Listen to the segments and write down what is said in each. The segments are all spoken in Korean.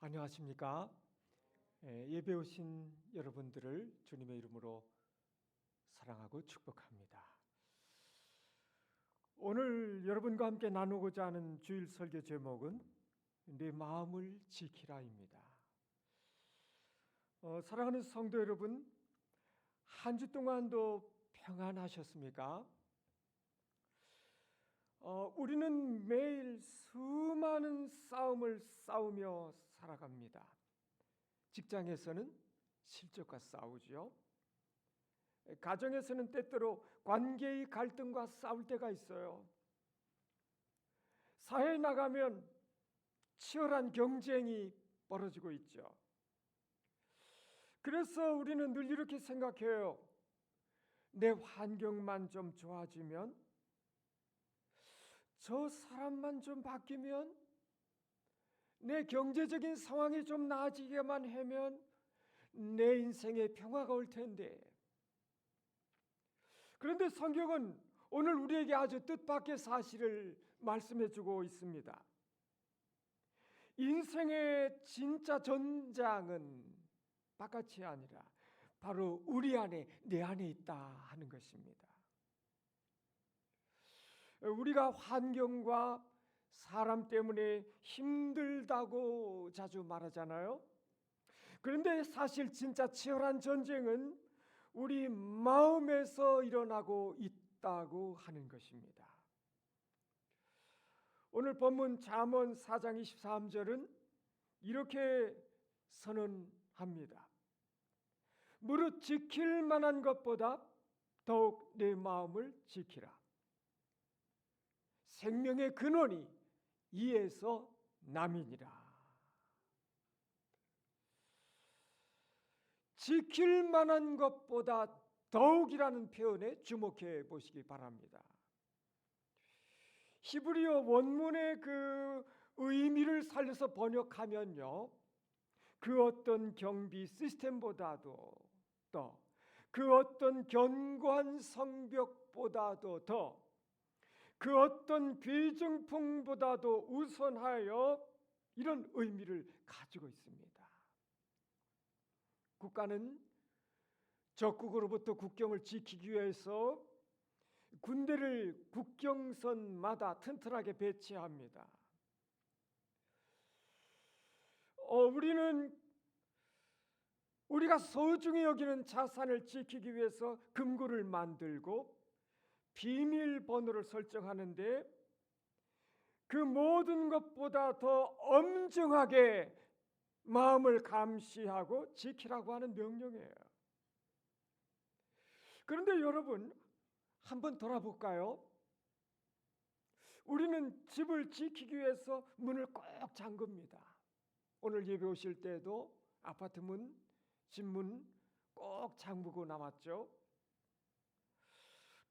안녕하십니까? 예배 오신 여러분들을 주님의 이름으로 사랑하고 축복합니다. 오늘 여러분과 함께 나누고자 하는 주일 설교 제목은 내 마음을 지키라입니다. 사랑하는 성도 여러분, 한 주 동안도 평안하셨습니까? 우리는 매일 수많은 싸움을 싸우며 살아갑니다. 직장에서는 실적과 싸우죠. 가정에서는 때때로 관계의 갈등과 싸울 때가 있어요. 사회에 나가면 치열한 경쟁이 벌어지고 있죠. 그래서 우리는 늘 이렇게 생각해요. 내 환경만 좀 좋아지면, 저 사람만 좀 바뀌면, 내 경제적인 상황이 좀 나아지게만 하면 내 인생에 평화가 올 텐데. 그런데 성경은 오늘 우리에게 아주 뜻밖의 사실을 말씀해 주고 있습니다. 인생의 진짜 전장은 바깥이 아니라 바로 우리 안에, 내 안에 있다 하는 것입니다. 우리가 환경과 사람 때문에 힘들다고 자주 말하잖아요. 그런데 사실 진짜 치열한 전쟁은 우리 마음에서 일어나고 있다고 하는 것입니다. 오늘 본문 잠언 4장 23절은 이렇게 선언합니다. 무릇 지킬 만한 것보다 더욱 내 마음을 지키라. 생명의 근원이 이에서 남이니라. 지킬 만한 것보다 더욱이라는 표현에 주목해 보시기 바랍니다. 히브리어 원문의 그 의미를 살려서 번역하면요, 그 어떤 경비 시스템보다도 더, 그 어떤 견고한 성벽보다도 더, 그 어떤 귀중품보다도 우선하여 이런 의미를 가지고 있습니다. 국가는 적국으로부터 국경을 지키기 위해서 군대를 국경선마다 튼튼하게 배치합니다. 우리는 우리가 소중히 여기는 자산을 지키기 위해서 금고를 만들고 비밀번호를 설정하는데, 그 모든 것보다 더 엄정하게 마음을 감시하고 지키라고 하는 명령이에요. 그런데 여러분, 한번 돌아볼까요? 우리는 집을 지키기 위해서 문을 꼭 잠급니다. 오늘 예배 오실 때도 아파트 문, 집 문 꼭 잠그고 나왔죠.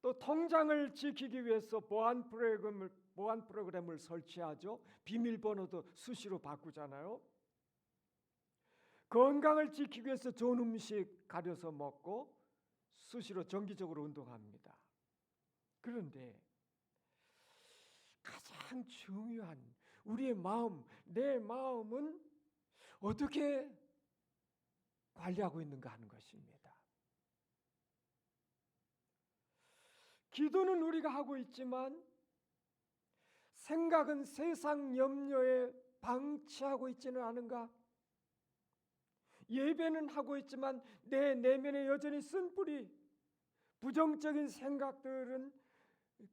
또 통장을 지키기 위해서 보안 프로그램을 설치하죠. 비밀번호도 수시로 바꾸잖아요. 건강을 지키기 위해서 좋은 음식 가려서 먹고 수시로 정기적으로 운동합니다. 그런데 가장 중요한 우리의 마음, 내 마음은 어떻게 관리하고 있는가 하는 것입니다. 기도는 우리가 하고 있지만 생각은 세상 염려에 방치하고 있지는 않은가? 예배는 하고 있지만 내 내면에 여전히 쓴뿌리, 부정적인 생각들은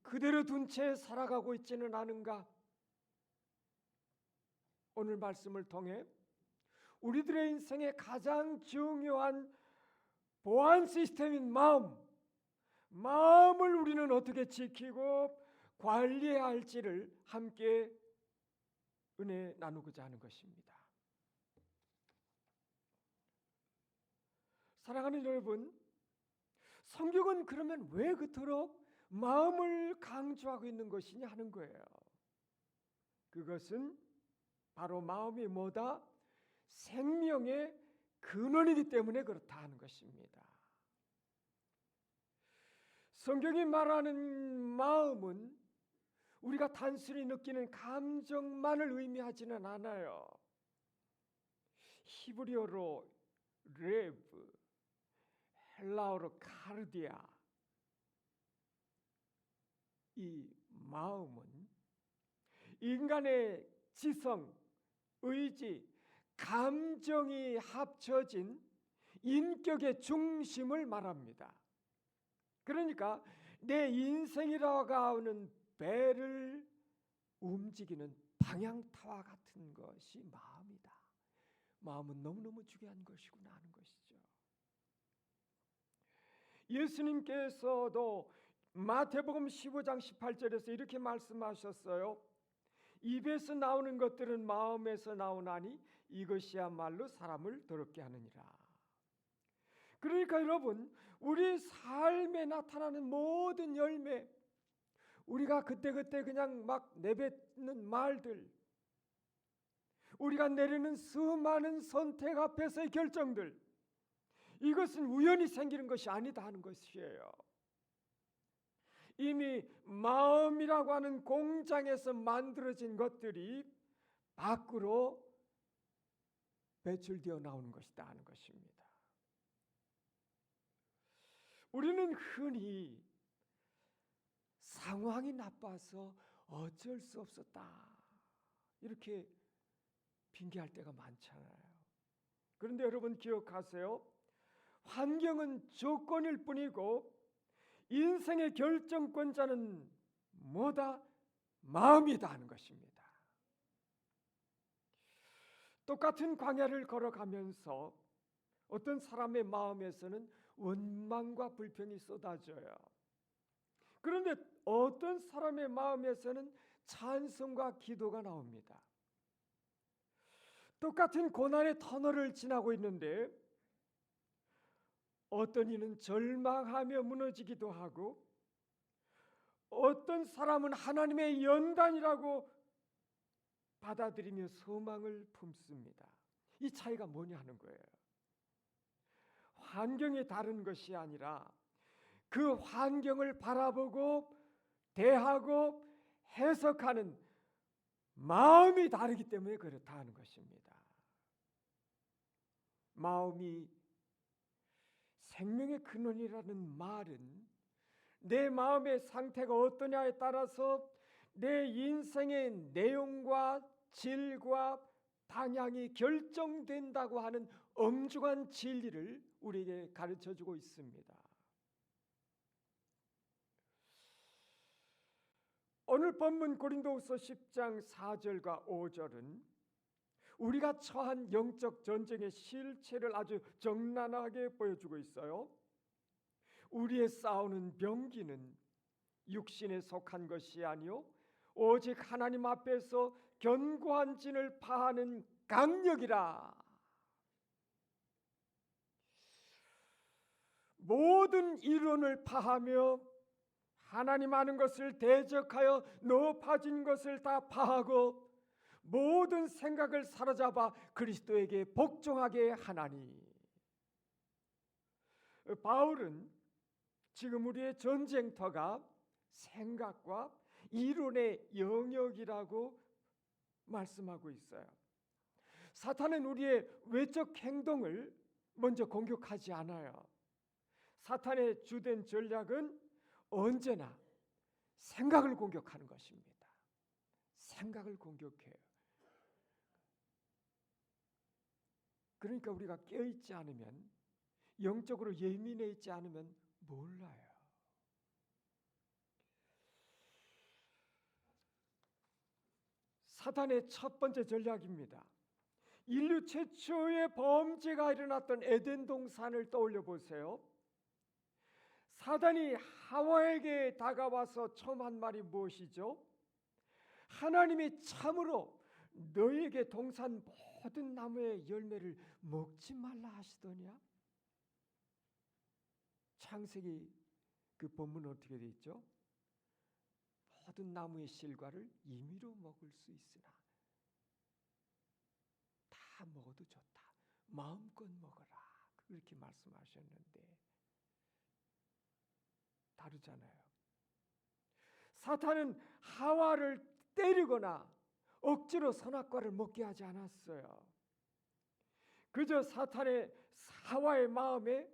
그대로 둔 채 살아가고 있지는 않은가? 오늘 말씀을 통해 우리들의 인생에 가장 중요한 보안 시스템인 마음을 우리는 어떻게 지키고 관리해야 할지를 함께 은혜 나누고자 하는 것입니다. 사랑하는 여러분, 성경은 그러면 왜 그토록 마음을 강조하고 있는 것이냐 하는 거예요. 그것은 바로 마음이 뭐다? 생명의 근원이기 때문에 그렇다 하는 것입니다. 성경이 말하는 마음은 우리가 단순히 느끼는 감정만을 의미하지는 않아요. 히브리어로 레브, 헬라어로 카르디아. 이 마음은 인간의 지성, 의지, 감정이 합쳐진 인격의 중심을 말합니다. 그러니까 내 인생이라고 하는 배를 움직이는 방향타와 같은 것이 마음이다. 마음은 너무너무 중요한 것이구나 하는 것이죠. 예수님께서도 마태복음 15장 18절에서 이렇게 말씀하셨어요. 입에서 나오는 것들은 마음에서 나오나니 이것이야말로 사람을 더럽게 하느니라. 그러니까 여러분, 우리 삶에 나타나는 모든 열매, 우리가 그때그때 그냥 막 내뱉는 말들, 우리가 내리는 수많은 선택 앞에서의 결정들, 이것은 우연히 생기는 것이 아니다 하는 것이에요. 이미 마음이라고 하는 공장에서 만들어진 것들이 밖으로 배출되어 나오는 것이다 하는 것입니다. 우리는 흔히 상황이 나빠서 어쩔 수 없었다 이렇게 핑계할 때가 많잖아요. 그런데 여러분 기억하세요. 환경은 조건일 뿐이고 인생의 결정권자는 뭐다? 마음이다 하는 것입니다. 똑같은 광야를 걸어가면서 어떤 사람의 마음에서는 원망과 불평이 쏟아져요. 그런데 어떤 사람의 마음에서는 찬송과 기도가 나옵니다. 똑같은 고난의 터널을 지나고 있는데 어떤 이는 절망하며 무너지기도 하고 어떤 사람은 하나님의 연단이라고 받아들이며 소망을 품습니다. 이 차이가 뭐냐 하는 거예요. 환경이 다른 것이 아니라 그 환경을 바라보고 대하고 해석하는 마음이 다르기 때문에 그렇다 하는 것입니다. 마음이 생명의 근원이라는 말은 내 마음의 상태가 어떠냐에 따라서 내 인생의 내용과 질과 방향이 결정된다고 하는 엄중한 진리를 우리에게 가르쳐주고 있습니다. 오늘 본문 고린도후서 10장 4절과 5절은 우리가 처한 영적 전쟁의 실체를 아주 적나라하게 보여주고 있어요. 우리의 싸우는 병기는 육신에 속한 것이 아니요 오직 하나님 앞에서 견고한 진을 파하는 강력이라. 모든 이론을 파하며 하나님 아는 것을 대적하여 높아진 것을 다 파하고 모든 생각을 사로잡아 그리스도에게 복종하게 하나니. 바울은 지금 우리의 전쟁터가 생각과 이론의 영역이라고 말씀하고 있어요. 사탄은 우리의 외적 행동을 먼저 공격하지 않아요. 사탄의 주된 전략은 언제나 생각을 공격하는 것입니다. 생각을 공격해요. 그러니까 우리가 깨어있지 않으면, 영적으로 예민해 있지 않으면 몰라요. 사탄의 첫 번째 전략입니다. 인류 최초의 범죄가 일어났던 에덴 동산을 떠올려 보세요. 사단이 하와에게 다가와서 처음 한 말이 무엇이죠? 하나님이 참으로 너희에게 동산 모든 나무의 열매를 먹지 말라 하시더냐? 창세기 그 본문은 어떻게 되어 있죠? 모든 나무의 실과를 임의로 먹을 수 있으나 다 먹어도 좋다. 마음껏 먹어라. 그렇게 말씀하셨는데 다르잖아요. 사탄은 하와를 때리거나 억지로 선악과를 먹게 하지 않았어요. 그저 사탄의 하와의 마음에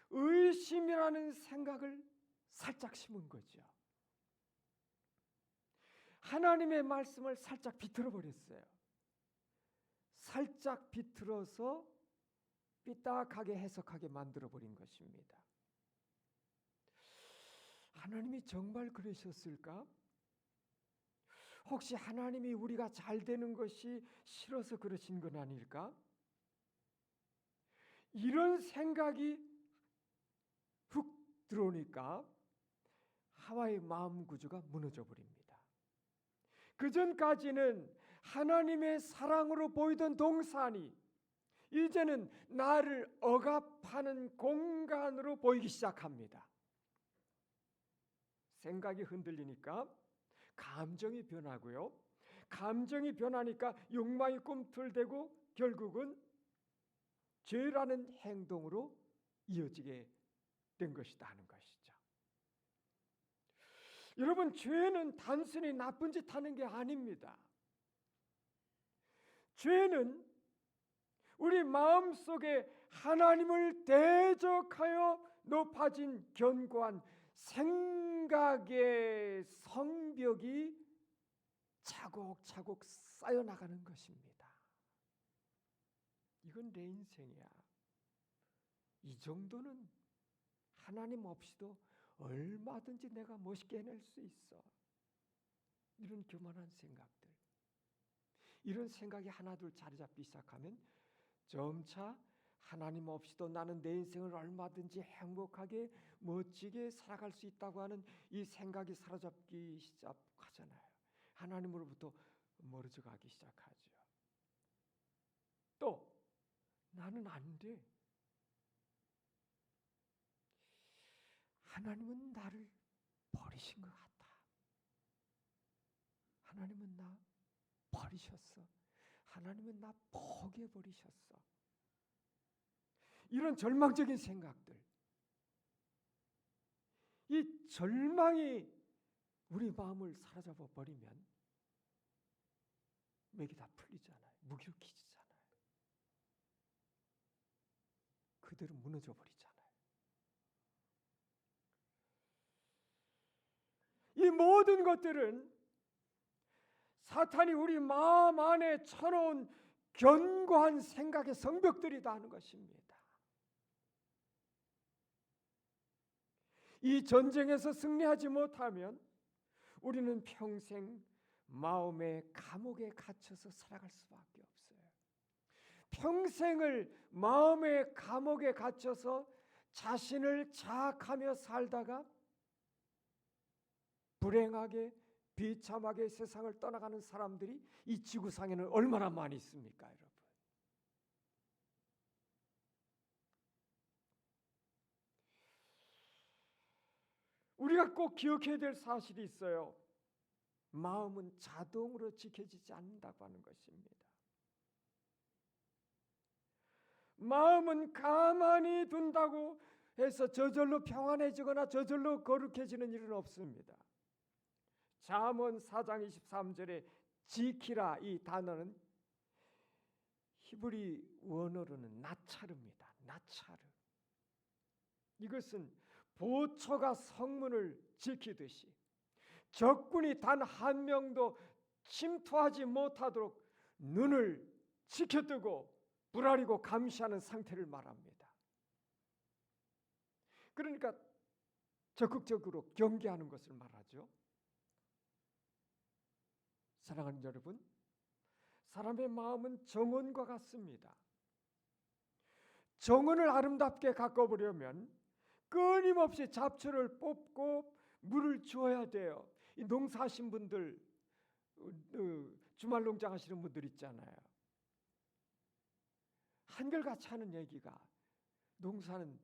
의심이라는 생각을 살짝 심은 거죠. 하나님의 말씀을 살짝 비틀어 버렸어요. 살짝 비틀어서 삐딱하게 해석하게 만들어 버린 것입니다. 하나님이 정말 그러셨을까? 혹시 하나님이 우리가 잘 되는 것이 싫어서 그러신 건 아닐까? 이런 생각이 훅 들어오니까 하와의 마음 구조가 무너져 버립니다. 그 전까지는 하나님의 사랑으로 보이던 동산이 이제는 나를 억압하는 공간으로 보이기 시작합니다. 생각이 흔들리니까 감정이 변하고요. 감정이 변하니까 욕망이 꿈틀대고 결국은 죄라는 행동으로 이어지게 된 것이다 하는 것이죠. 여러분, 죄는 단순히 나쁜 짓 하는 게 아닙니다. 죄는 우리 마음속에 하나님을 대적하여 높아진 견고한 생각의 성벽이 차곡차곡 쌓여나가는 것입니다. 이건 내 인생이야. 이 정도는 하나님 없이도 얼마든지 내가 멋있게 해낼 수 있어. 이런 교만한 생각들. 이런 생각이 하나둘 자리 잡기 시작하면 점차 하나님 없이도 나는 내 인생을 얼마든지 행복하게 멋지게 살아갈 수 있다고 하는 이 생각이 사로잡기 시작하잖아요. 하나님으로부터 멀어져 가기 시작하죠. 또 나는 안 돼. 하나님은 나를 버리신 것 같다. 하나님은 나 버리셨어. 하나님은 나 포기해 버리셨어. 이런 절망적인 생각들, 이 절망이 우리 마음을 사로잡아 버리면 맥이 다 풀리잖아요. 무기력해지잖아요. 그대로 무너져 버리잖아요. 이 모든 것들은 사탄이 우리 마음 안에 쳐놓은 견고한 생각의 성벽들이다 하는 것입니다. 이 전쟁에서 승리하지 못하면 우리는 평생 마음의 감옥에 갇혀서 살아갈 수밖에 없어요. 평생을 마음의 감옥에 갇혀서 자신을 자학하며 살다가 불행하게 비참하게 세상을 떠나가는 사람들이 이 지구상에는 얼마나 많이 있습니까, 여러분? 우리가 꼭 기억해야 될 사실이 있어요. 마음은 자동으로 지켜지지 않는다고 하는 것입니다. 마음은 가만히 둔다고 해서 저절로 평안해지거나 저절로 거룩해지는 일은 없습니다. 잠언 4장 23절에 지키라 이 단어는 히브리 원어로는 나차르입니다. 나차르. 이것은 보초가 성문을 지키듯이 적군이 단 한 명도 침투하지 못하도록 눈을 지켜두고 불아리고 감시하는 상태를 말합니다. 그러니까 적극적으로 경계하는 것을 말하죠. 사랑하는 여러분, 사람의 마음은 정원과 같습니다. 정원을 아름답게 가꿔보려면 끊임없이 잡초를 뽑고 물을 주어야 돼요. 이 농사하신 분들, 주말 농장 하시는 분들 있잖아요. 한결같이 하는 얘기가 농사는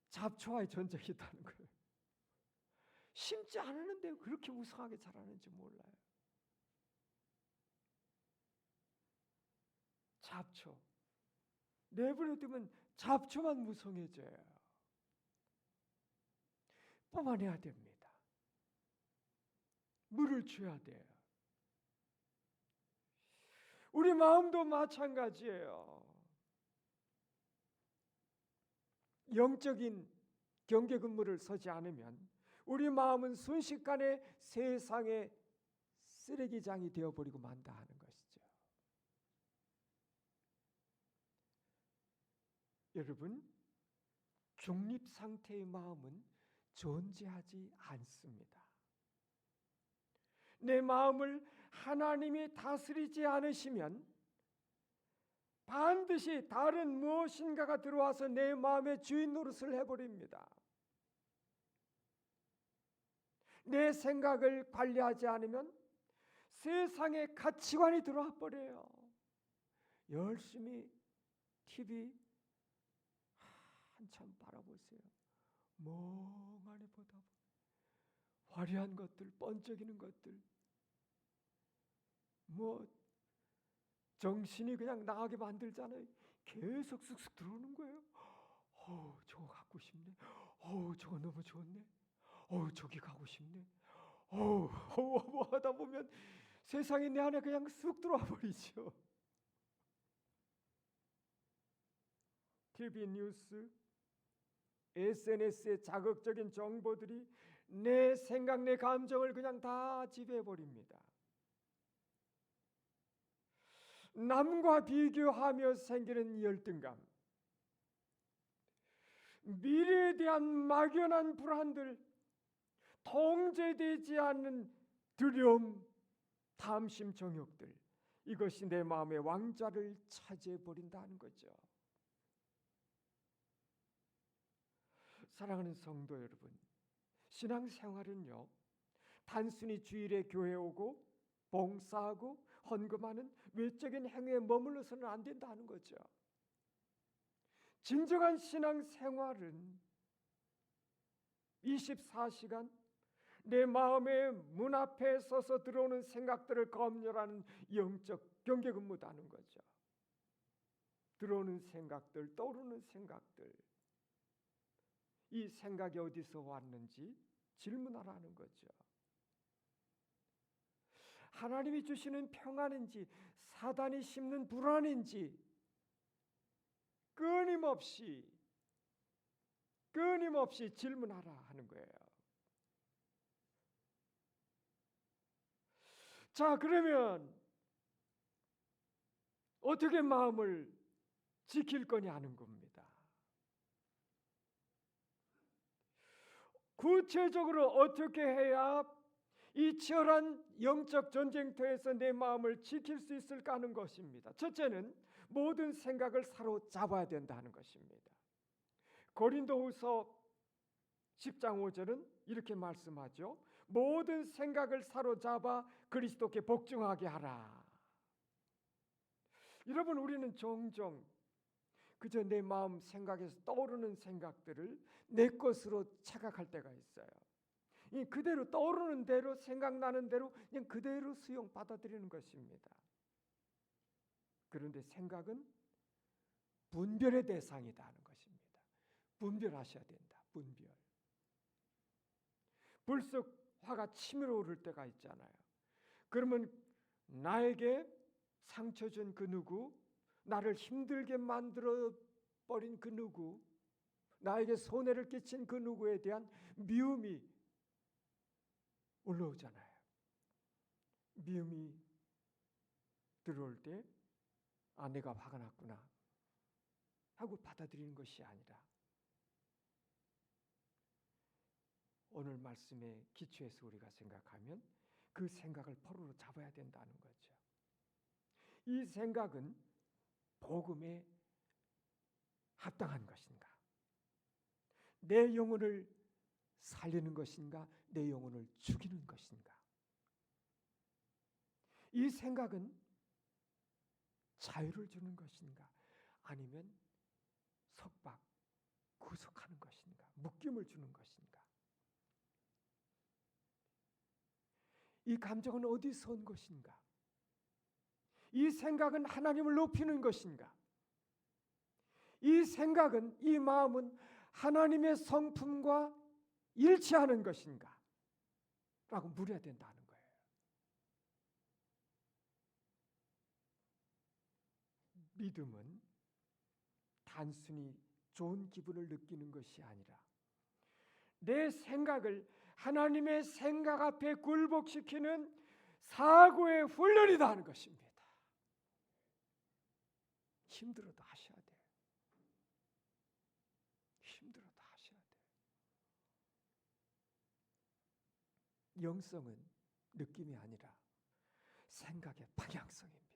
잡초와의 전쟁이라는 거예요. 심지 않았는데 그렇게 우승하게 잘하는지 몰라요. 잡초. 내버려두면 잡초만 무성해져요. 뽑아내야 됩니다. 물을 줘야 돼요. 우리 마음도 마찬가지예요. 영적인 경계 근무를 서지 않으면 우리 마음은 순식간에 세상의 쓰레기장이 되어버리고 만다 하는 것이죠. 여러분, 중립 상태의 마음은 존재하지 않습니다. 내 마음을 하나님이 다스리지 않으시면 반드시 다른 무엇인가가 들어와서 내 마음의 주인 노릇을 해버립니다. 내 생각을 관리하지 않으면 세상의 가치관이 들어와 버려요. 열심히 TV 한참 바라보세요. 멍하니 보다 보면 화려한 것들, 번쩍이는 것들, 정신이 그냥 나가게 만들잖아요. 계속 쑥쑥 들어오는 거예요. 저거 갖고 싶네. 저거 너무 좋네. 저기 가고 싶네. 뭐 하다 보면 세상이 내 안에 그냥 쑥 들어와 버리죠. TV 뉴스, SNS의 자극적인 정보들이 내 생각, 내 감정을 그냥 다 지배해 버립니다. 남과 비교하며 생기는 열등감, 미래에 대한 막연한 불안들, 통제되지 않는 두려움, 탐심, 정욕들, 이것이 내 마음의 왕좌를 차지해 버린다는 거죠. 사랑하는 성도 여러분, 신앙생활은요, 단순히 주일에 교회 오고 봉사하고 헌금하는 외적인 행위에 머물러서는 안 된다는 거죠. 진정한 신앙생활은 24시간 내 마음의 문 앞에 서서 들어오는 생각들을 검열하는 영적 경계 근무다는 거죠. 들어오는 생각들, 떠오르는 생각들, 이 생각이 어디서 왔는지 질문하라는 거죠. 하나님이 주시는 평안인지 사단이 심는 불안인지 끊임없이 질문하라 하는 거예요. 자, 그러면 어떻게 마음을 지킬 거냐 하는 겁니다. 구체적으로 어떻게 해야 이 치열한 영적 전쟁터에서 내 마음을 지킬 수 있을까 하는 것입니다. 첫째는 모든 생각을 사로잡아야 된다는 것입니다. 고린도후서 10장 5절은 이렇게 말씀하죠. 모든 생각을 사로잡아 그리스도께 복종하게 하라. 여러분, 우리는 종종 그저 내 마음 생각에서 떠오르는 생각들을 내 것으로 착각할 때가 있어요. 그대로 떠오르는 대로 생각나는 대로 그냥 그대로 수용 받아들이는 것입니다. 그런데 생각은 분별의 대상이다 하는 것입니다. 분별하셔야 된다. 분별. 불쑥 화가 치밀어 오를 때가 있잖아요. 그러면 나에게 상처 준 그 누구, 나를 힘들게 만들어 버린 그 누구, 나에게 손해를 끼친 그 누구에 대한 미움이 올라오잖아요. 미움이 들어올 때 내가 화가 났구나 하고 받아들이는 것이 아니라 오늘 말씀에 기초해서 우리가 생각하면 그 생각을 포로로 잡아야 된다는 거죠. 이 생각은 복음에 합당한 것인가? 내 영혼을 살리는 것인가? 내 영혼을 죽이는 것인가? 이 생각은 자유를 주는 것인가? 아니면 속박, 구속하는 것인가? 묶임을 주는 것인가? 이 감정은 어디서 온 것인가? 이 생각은 하나님을 높이는 것인가? 이 생각은, 이 마음은 하나님의 성품과 일치하는 것인가? 라고 물어야 된다는 거예요. 믿음은 단순히 좋은 기분을 느끼는 것이 아니라 내 생각을 하나님의 생각 앞에 굴복시키는 사고의 훈련이다 하는 것입니다. 힘들어도 하셔야 돼요. 힘들어도 하셔야 돼요. 영성은 느낌이 아니라 생각의 방향성입니다.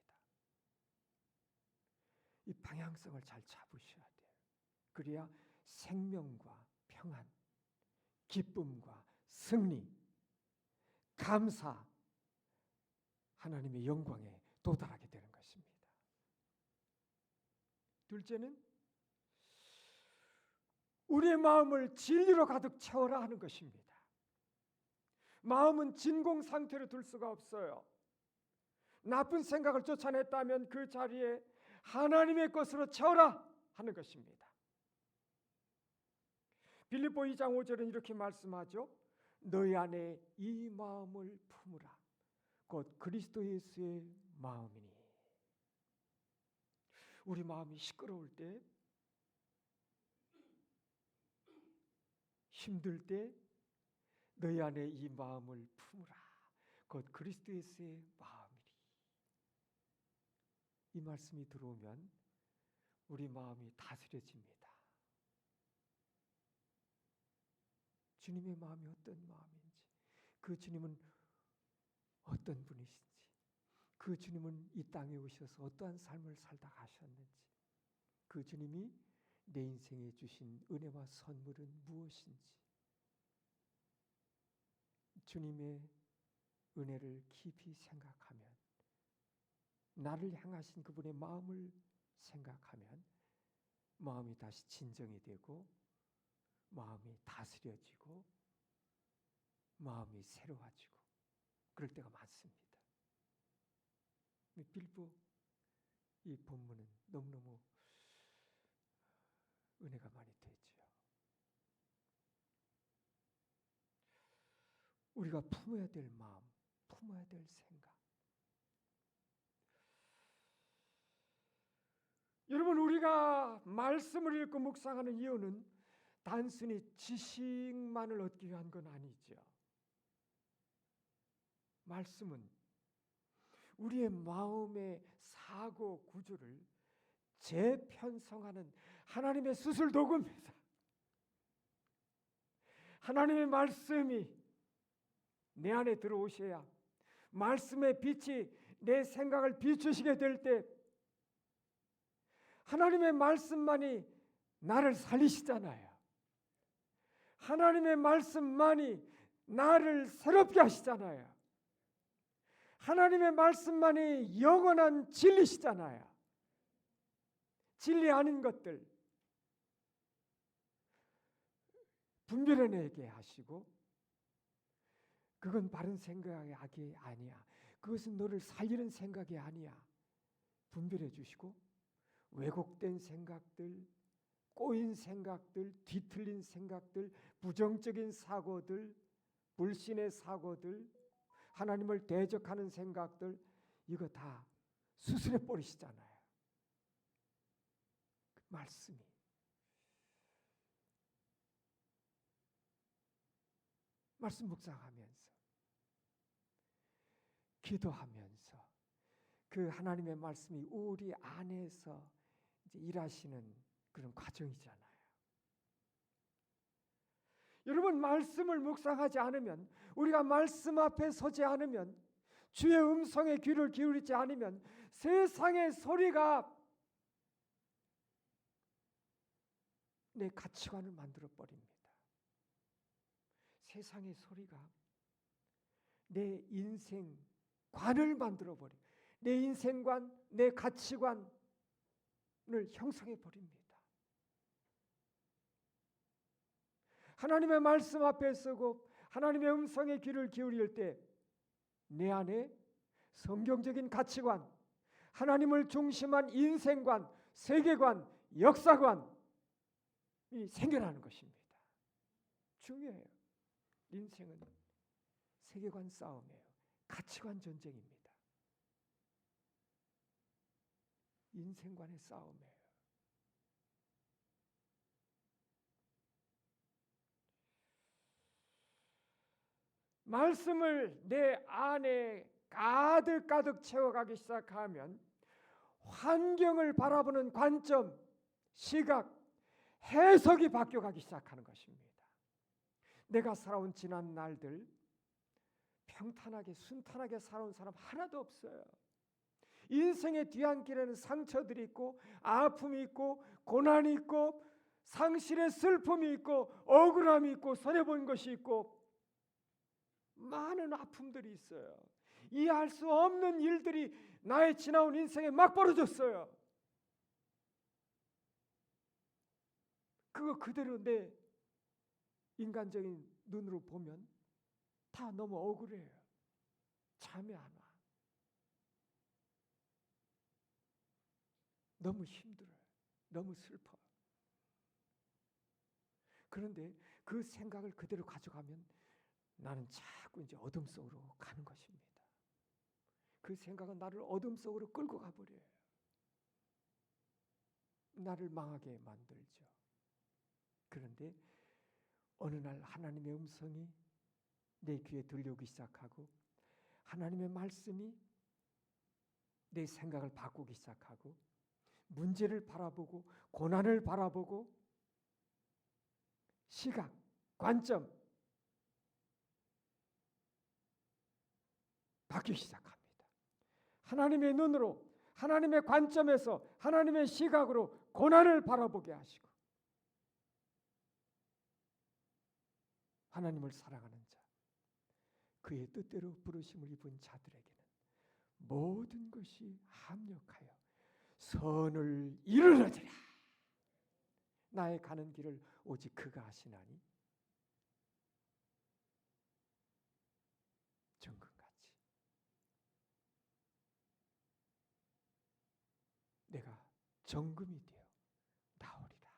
이 방향성을 잘 잡으셔야 돼요. 그래야 생명과 평안, 기쁨과 승리, 감사, 하나님의 영광에 도달하게 되는 것입니다. 둘째는 우리의 마음을 진리로 가득 채워라 하는 것입니다. 마음은 진공 상태로 둘 수가 없어요. 나쁜 생각을 쫓아냈다면 그 자리에 하나님의 것으로 채워라 하는 것입니다. 빌립보 2장 5절은 이렇게 말씀하죠. 너희 안에 이 마음을 품으라. 곧 그리스도 예수의 마음이니. 우리 마음이 시끄러울 때, 힘들 때 너희 안에 이 마음을 품으라. 곧 그리스도 예수의 마음이니. 이 말씀이 들어오면 우리 마음이 다스려집니다. 주님의 마음이 어떤 마음인지, 그 주님은 어떤 분이신지, 그 주님은 이 땅에 오셔서 어떠한 삶을 살다 가셨는지, 그 주님이 내 인생에 주신 은혜와 선물은 무엇인지, 주님의 은혜를 깊이 생각하면, 나를 향하신 그분의 마음을 생각하면 마음이 다시 진정이 되고 마음이 다스려지고 마음이 새로워지고 그럴 때가 많습니다. 빌립보 이 본문은 너무너무 은혜가 많이 되죠. 우리가 품어야 될 마음, 품어야 될 생각. 여러분, 우리가 말씀을 읽고 묵상하는 이유는 단순히 지식만을 얻기 위한 건 아니죠. 말씀은 우리의 마음의 사고 구조를 재편성하는 하나님의 수술 도구입니다. 하나님의 말씀이 내 안에 들어오셔야, 말씀의 빛이 내 생각을 비추시게 될 때 하나님의 말씀만이 나를 살리시잖아요. 하나님의 말씀만이 나를 새롭게 하시잖아요. 하나님의 말씀만이 영원한 진리시잖아요. 진리 아닌 것들 분별해내게 하시고, 그건 바른 생각이 아니야, 그것은 너를 살리는 생각이 아니야, 분별해 주시고, 왜곡된 생각들, 꼬인 생각들, 뒤틀린 생각들, 부정적인 사고들, 불신의 사고들, 하나님을 대적하는 생각들, 이거 다 수술해 버리시잖아요. 그 말씀이. 말씀 묵상하면서, 기도하면서 그 하나님의 말씀이 우리 안에서 이제 일하시는 그런 과정이잖아요. 여러분, 말씀을 묵상하지 않으면, 우리가 말씀 앞에 서지 않으면, 주의 음성에 귀를 기울이지 않으면 세상의 소리가 내 가치관을 만들어 버립니다. 세상의 소리가 내 인생관을 만들어 버려. 내 인생관, 내 가치관을 형성해 버립니다. 하나님의 말씀 앞에 서고 하나님의 음성에 귀를 기울일 때 내 안에 성경적인 가치관, 하나님을 중심한 인생관, 세계관, 역사관이 생겨나는 것입니다. 중요해요. 인생은 세계관 싸움이에요. 가치관 전쟁입니다. 인생관의 싸움이에요. 말씀을 내 안에 가득 채워가기 시작하면 환경을 바라보는 관점, 시각, 해석이 바뀌어가기 시작하는 것입니다. 내가 살아온 지난 날들 평탄하게 순탄하게 살아온 사람 하나도 없어요. 인생의 뒤안길에는 상처들이 있고 아픔이 있고 고난이 있고 상실의 슬픔이 있고 억울함이 있고 손해본 것이 있고 많은 아픔들이 있어요. 이해할 수 없는 일들이 나의 지나온 인생에 막 벌어졌어요. 그거 그대로 내 인간적인 눈으로 보면 다 너무 억울해요. 잠이 안 와. 너무 힘들어요. 너무 슬퍼. 그런데 그 생각을 그대로 가져가면 나는 자꾸 이제 어둠 속으로 가는 것입니다. 그 생각은 나를 어둠 속으로 끌고 가버려요. 나를 망하게 만들죠. 그런데 어느 날 하나님의 음성이 내 귀에 들려오기 시작하고 하나님의 말씀이 내 생각을 바꾸기 시작하고 문제를 바라보고 고난을 바라보고 시각, 관점 바뀌기 시작합니다. 하나님의 눈으로 하나님의 관점에서 하나님의 시각으로 고난을 바라보게 하시고 하나님을 사랑하는 자, 그의 뜻대로 부르심을 입은 자들에게는 모든 것이 합력하여 선을 이루어지라. 나의 가는 길을 오직 그가 하시나니 정금같이 내가 정금이 되어 나오리라.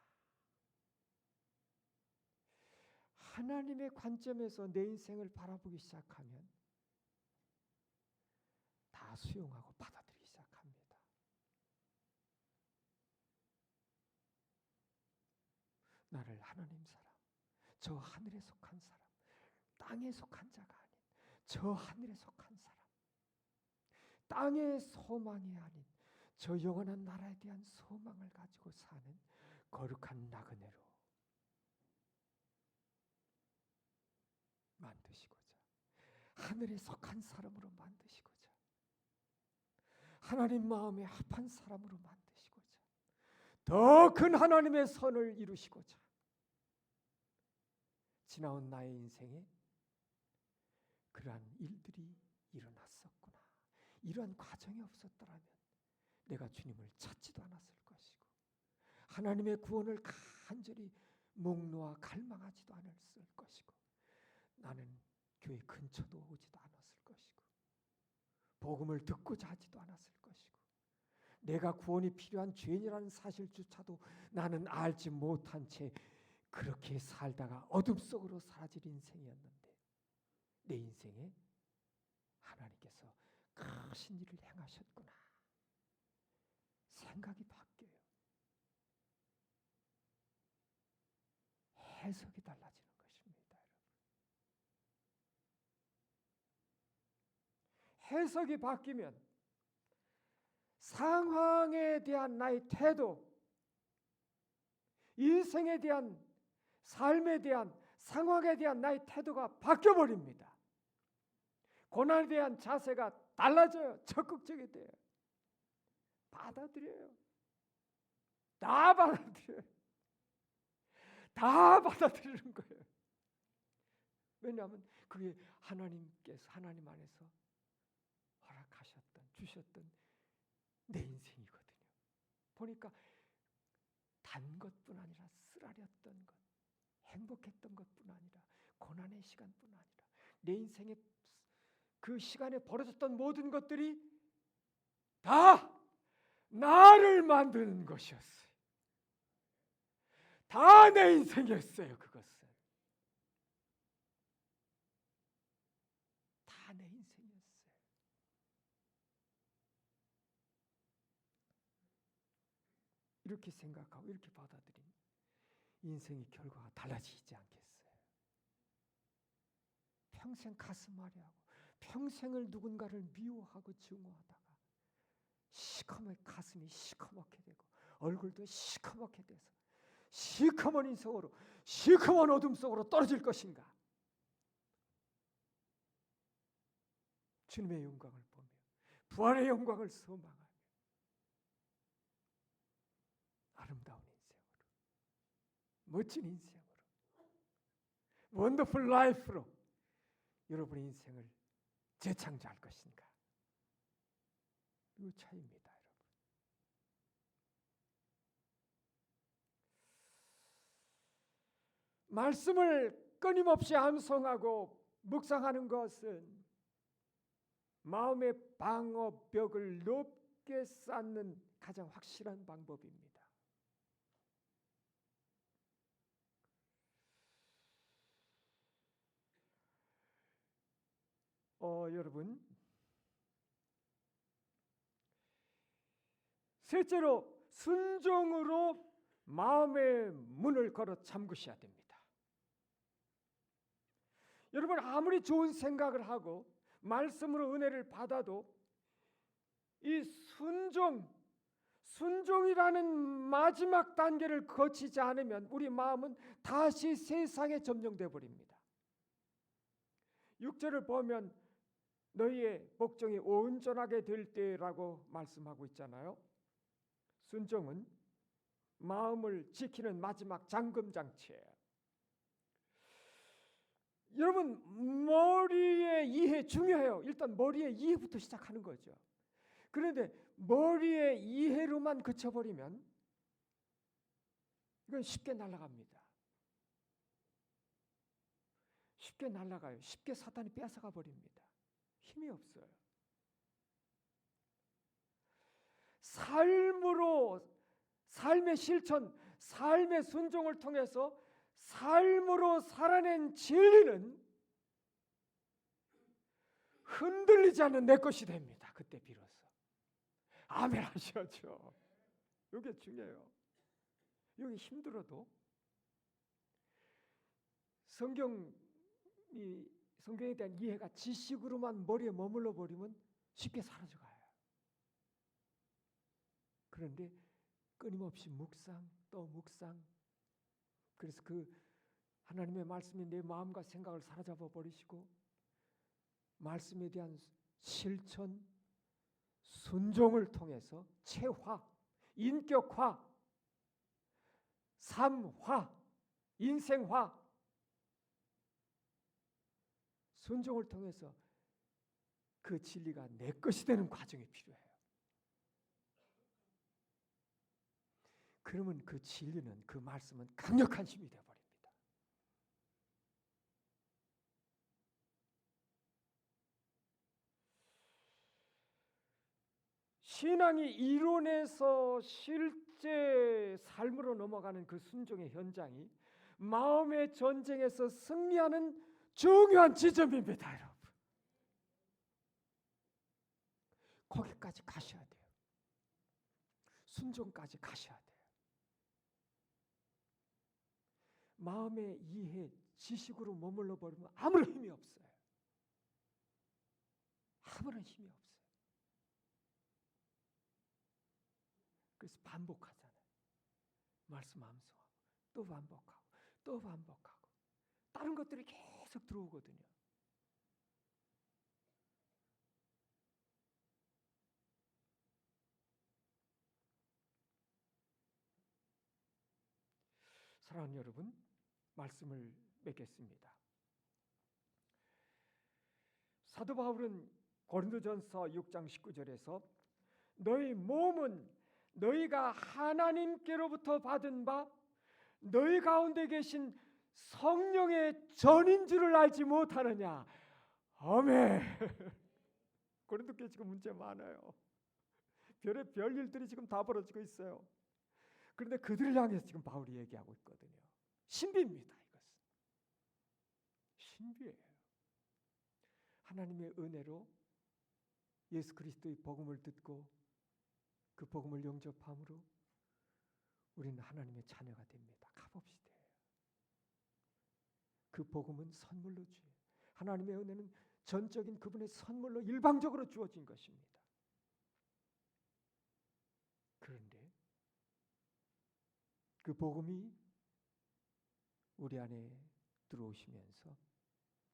하나님의 관점에서 내 인생을 바라보기 시작하면 다 수용하고 받아들이기 시작합니다. 나를 하나님 사람, 저 하늘에 속한 사람, 땅에 속한 자가 아닌 저 하늘에 속한 사람, 땅의 소망이 아닌 저 영원한 나라에 대한 소망을 가지고 사는 거룩한 나그네로 만드시고자, 하늘에 속한 사람으로 만드시고자, 하나님 마음에 합한 사람으로 만드시고자, 더 큰 하나님의 선을 이루시고자 지나온 나의 인생에 그러한 일들이 일어났었구나. 이러한 과정이 없었더라면 내가 주님을 찾지도 않았을 것이고 하나님의 구원을 간절히 목 놓아 갈망하지도 않았을 것이고 나는 교회 근처도 오지도 않았을 것이고 복음을 듣고자 하지도 않았을 것이고 내가 구원이 필요한 죄인이라는 사실조차도 나는 알지 못한 채 그렇게 살다가 어둠 속으로 사라질 인생이었는데 내 인생에 하나님께서 크신 일을 행하셨구나. 생각이 바뀌어요. 해석이 달라지는 것입니다. 해석이 바뀌면 상황에 대한 나의 태도, 인생에 대한 삶에 대한 상황에 대한 나의 태도가 바뀌어버립니다. 고난에 대한 자세가 달라져요. 적극적이 돼요. 받아들여요. 다 받아들여요. 다 받아들이는 거예요. 왜냐하면 그게 하나님께서 하나님 안에서 허락하셨던 주셨던 내 인생이거든요. 보니까 단 것뿐 아니라 쓰라렸던 것, 행복했던 것뿐 아니라 고난의 시간뿐 아니라 내 인생의 그 시간에 벌어졌던 모든 것들이 다 나를 만드는 것이었어요. 다 내 인생이었어요. 그것은 다 내 인생이었어요. 이렇게 생각하고 이렇게 받아들인 인생의 결과가 달라지지 않겠어요? 평생 가슴앓이 하고 평생을 누군가를 미워하고 증오하다가 가슴이 시커멓게 되고 얼굴도 시커멓게 돼서 시커먼 인생으로 시커먼 어둠 속으로 떨어질 것인가? 주님의 영광을 보며 부활의 영광을 소망하며 아름다운 인생으로, 멋진 인생으로, 원더풀 라이프로 여러분의 인생을 재창조할 것인가? 이 차이입니다, 여러분. 말씀을 끊임없이 암송하고 묵상하는 것은 마음의 방어벽을 높게 쌓는 가장 확실한 방법입니다. 여러분, 셋째로 순종으로 마음의 문을 걸어 잠그셔야 됩니다. 여러분, 아무리 좋은 생각을 하고 말씀으로 은혜를 받아도 이 순종이라는 마지막 단계를 거치지 않으면 우리 마음은 다시 세상에 점령돼 버립니다. 6절을 보면 너희의 복종이 온전하게 될 때라고 말씀하고 있잖아요. 순종은 마음을 지키는 마지막 잠금장치예요. 여러분, 머리의 이해 중요해요. 일단 머리의 이해부터 시작하는 거죠. 그런데 머리의 이해로만 그쳐버리면 이건 쉽게 날아갑니다. 쉽게 날아가요. 쉽게 사탄이 뺏어가 버립니다. 힘이 없어요. 삶의 실천, 삶의 순종을 통해서 삶으로 살아낸 진리는 흔들리지 않는 내 것이 됩니다. 그때 비로소. 아멘 하셔야죠. 이게 중요해요. 여기 힘들어도 성경에 대한 이해가 지식으로만 머리에 머물러 버리면 쉽게 사라져가요. 그런데 끊임없이 묵상, 또 묵상. 그래서 그 하나님의 말씀이 내 마음과 생각을 사로잡아 버리시고 말씀에 대한 실천, 순종을 통해서 체화, 인격화, 삶화, 인생화, 순종을 통해서 그 진리가 내 것이 되는 과정이 필요해요. 그러면 그 진리는, 그 말씀은 강력한 힘이 되어버립니다. 신앙이 이론에서 실제 삶으로 넘어가는 그 순종의 현장이 마음의 전쟁에서 승리하는 중요한 지점입니다, 여러분. 거기까지 가셔야 돼요. 순종까지 가셔야 돼요. 마음의 이해, 지식으로 머물러 버리면 아무런 힘이 없어요. 아무런 힘이 없어요. 그래서 반복하잖아요. 말씀 암송하고 또 반복하고 또 반복하고 다른 것들이 계속 들어오거든요. 사랑하는 여러분, 말씀을 맺겠습니다. 사도 바울은 고린도전서 6장 19절에서 너희 몸은 너희가 하나님께로부터 받은 바 너희 가운데 계신 성령의 전인 줄을 알지 못하느냐. 아멘. 고린도 교회 지금 문제 많아요. 별 일들이 지금 다 벌어지고 있어요. 그런데 그들을 향해서 지금 바울이 얘기하고 있거든요. 신비입니다, 이것은. 신비예요. 하나님의 은혜로 예수 그리스도의 복음을 듣고 그 복음을 영접함으로 우리는 하나님의 자녀가 됩니다. 값없이 돼요. 그 복음은 선물로 주어요. 하나님의 은혜는 전적인 그분의 선물로 일방적으로 주어진 것입니다. 그런데 그 복음이 우리 안에 들어오시면서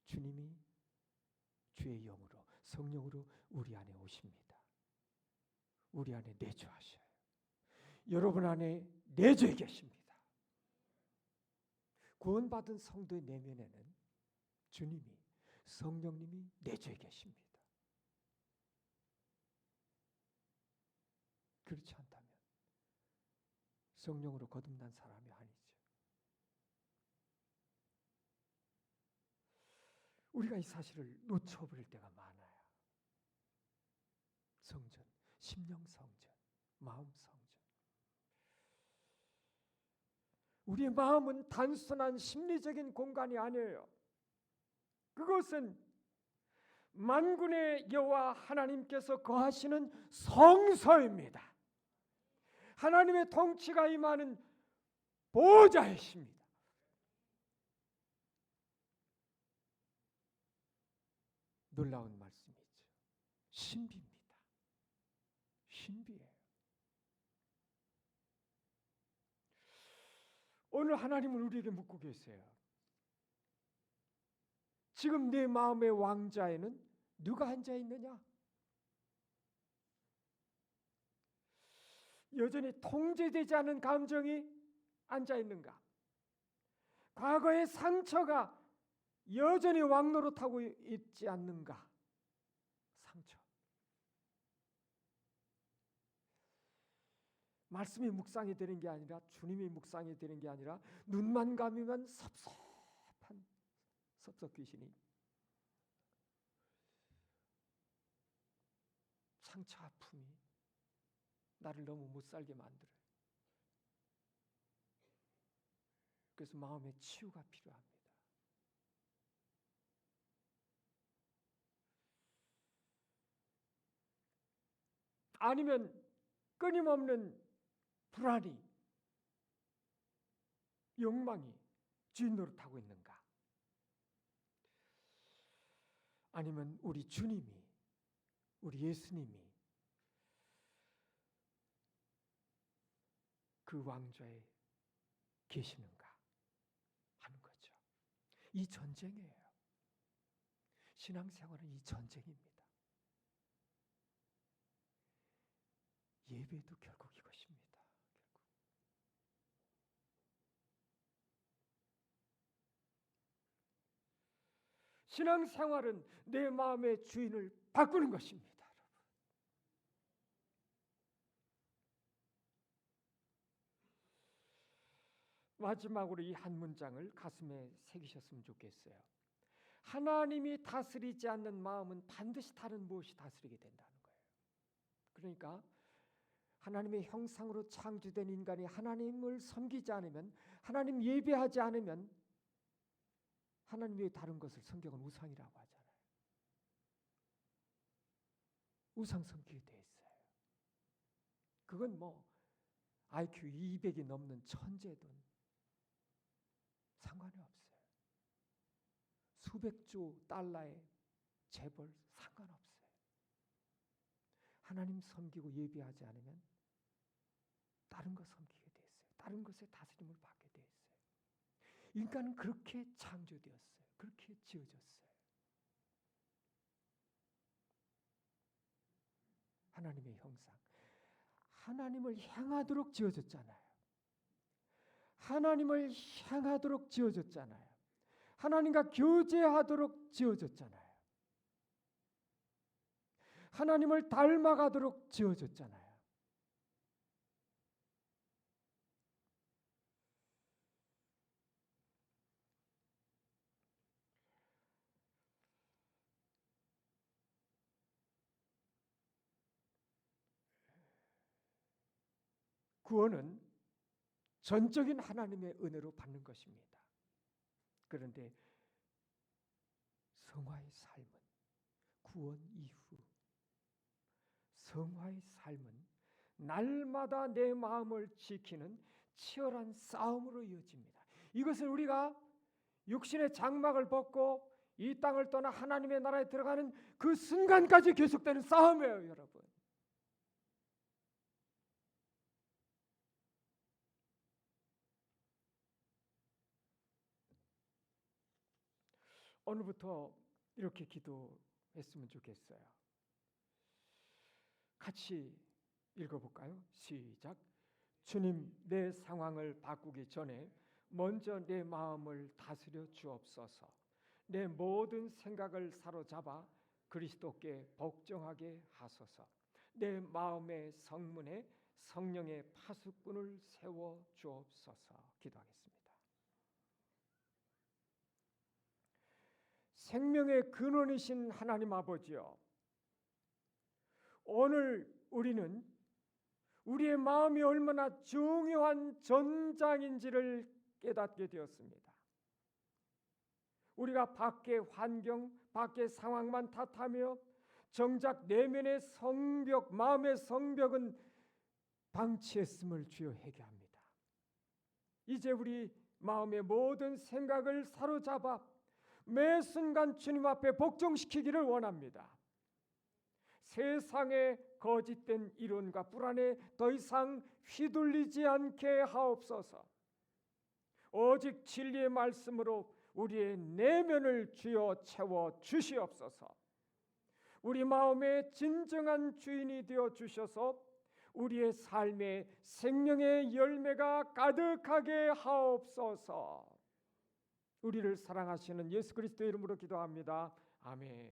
주님이 주의 영으로, 성령으로 우리 안에 오십니다. 우리 안에 내주하셔요. 여러분 안에 내주해 계십니다. 구원받은 성도의 내면에는 주님이, 성령님이 내주해 계십니다. 그렇지 않다면 성령으로 거듭난 사람이 아니죠. 우리가 이 사실을 놓쳐버릴 때가 많아요. 성전, 심령 성전, 마음 성전. 우리의 마음은 단순한 심리적인 공간이 아니에요. 그것은 만군의 여호와 하나님께서 거하시는 성소입니다. 하나님의 통치가 임하는 보좌이십니다. 놀라운 말씀이죠. 신비입니다. 신비해요. 오늘 하나님은 우리에게 묻고 계세요. 지금 내 마음의 왕좌에는 누가 앉아 있느냐? 여전히 통제되지 않은 감정이 앉아 있는가? 과거의 상처가 여전히 왕노릇하고 있지 않는가? 상처. 말씀이 묵상이 되는 게 아니라, 주님이 묵상이 되는 게 아니라 눈만 감으면 섭섭한 섭섭 귀신이 상처 아픔이 나를 너무 못 살게 만들어요. 그래서 마음의 치유가 필요합니다. 아니면 끊임없는 불안이, 욕망이 주인 노릇하고 있는가? 아니면 우리 주님이, 우리 예수님이 그 왕좌에 계시는가 하는 거죠. 이 전쟁이에요. 신앙생활은 이 전쟁입니다. 예배도 결국 이것입니다. 신앙생활은 내 마음의 주인을 바꾸는 것입니다. 마지막으로 이 한 문장을 가슴에 새기셨으면 좋겠어요. 하나님이 다스리지 않는 마음은 반드시 다른 무엇이 다스리게 된다는 거예요. 그러니까 하나님의 형상으로 창조된 인간이 하나님을 섬기지 않으면, 하나님 예배하지 않으면 하나님 외에 다른 것을 성경은 우상이라고 하잖아요. 우상 섬기게 돼 있어요. 그건 뭐 IQ 200이 넘는 천재든 상관이 없어요. 수백조 달러의 재벌 상관없어요. 하나님 섬기고 예배하지 않으면 다른 것 섬기게 돼 있어요. 다른 것에 다스림을 받게 돼 있어요. 인간은 그렇게 창조되었어요. 그렇게 지어졌어요. 하나님의 형상, 하나님을 향하도록 지어졌잖아요. 하나님을 향하도록 지어졌잖아요. 하나님과 교제하도록 지어졌잖아요. 하나님을 닮아가도록 지어졌잖아요. 구원은 전적인 하나님의 은혜로 받는 것입니다. 그런데 성화의 삶은, 구원 이후 성화의 삶은 날마다 내 마음을 지키는 치열한 싸움으로 이어집니다. 이것을 우리가 육신의 장막을 벗고 이 땅을 떠나 하나님의 나라에 들어가는 그 순간까지 계속되는 싸움이에요, 여러분. 오늘부터 이렇게 기도했으면 좋겠어요. 같이 읽어볼까요? 시작. 주님, 내 상황을 바꾸기 전에 먼저 내 마음을 다스려 주옵소서. 내 모든 생각을 사로잡아 그리스도께 복종하게 하소서. 내 마음의 성문에 성령의 파수꾼을 세워 주옵소서. 기도하겠습니다. 생명의 근원이신 하나님 아버지여, 오늘 우리는 우리의 마음이 얼마나 중요한 전장인지를 깨닫게 되었습니다. 우리가 밖의 환경, 밖의 상황만 탓하며 정작 내면의 성벽, 마음의 성벽은 방치했음을 주여 회개합니다. 이제 우리 마음의 모든 생각을 사로잡아 매 순간 주님 앞에 복종시키기를 원합니다. 세상의 거짓된 이론과 불안에 더 이상 휘둘리지 않게 하옵소서. 오직 진리의 말씀으로 우리의 내면을 주여 채워 주시옵소서. 우리 마음의 진정한 주인이 되어 주셔서 우리의 삶에 생명의 열매가 가득하게 하옵소서. 우리를 사랑하시는 예수 그리스도의 이름으로 기도합니다. 아멘.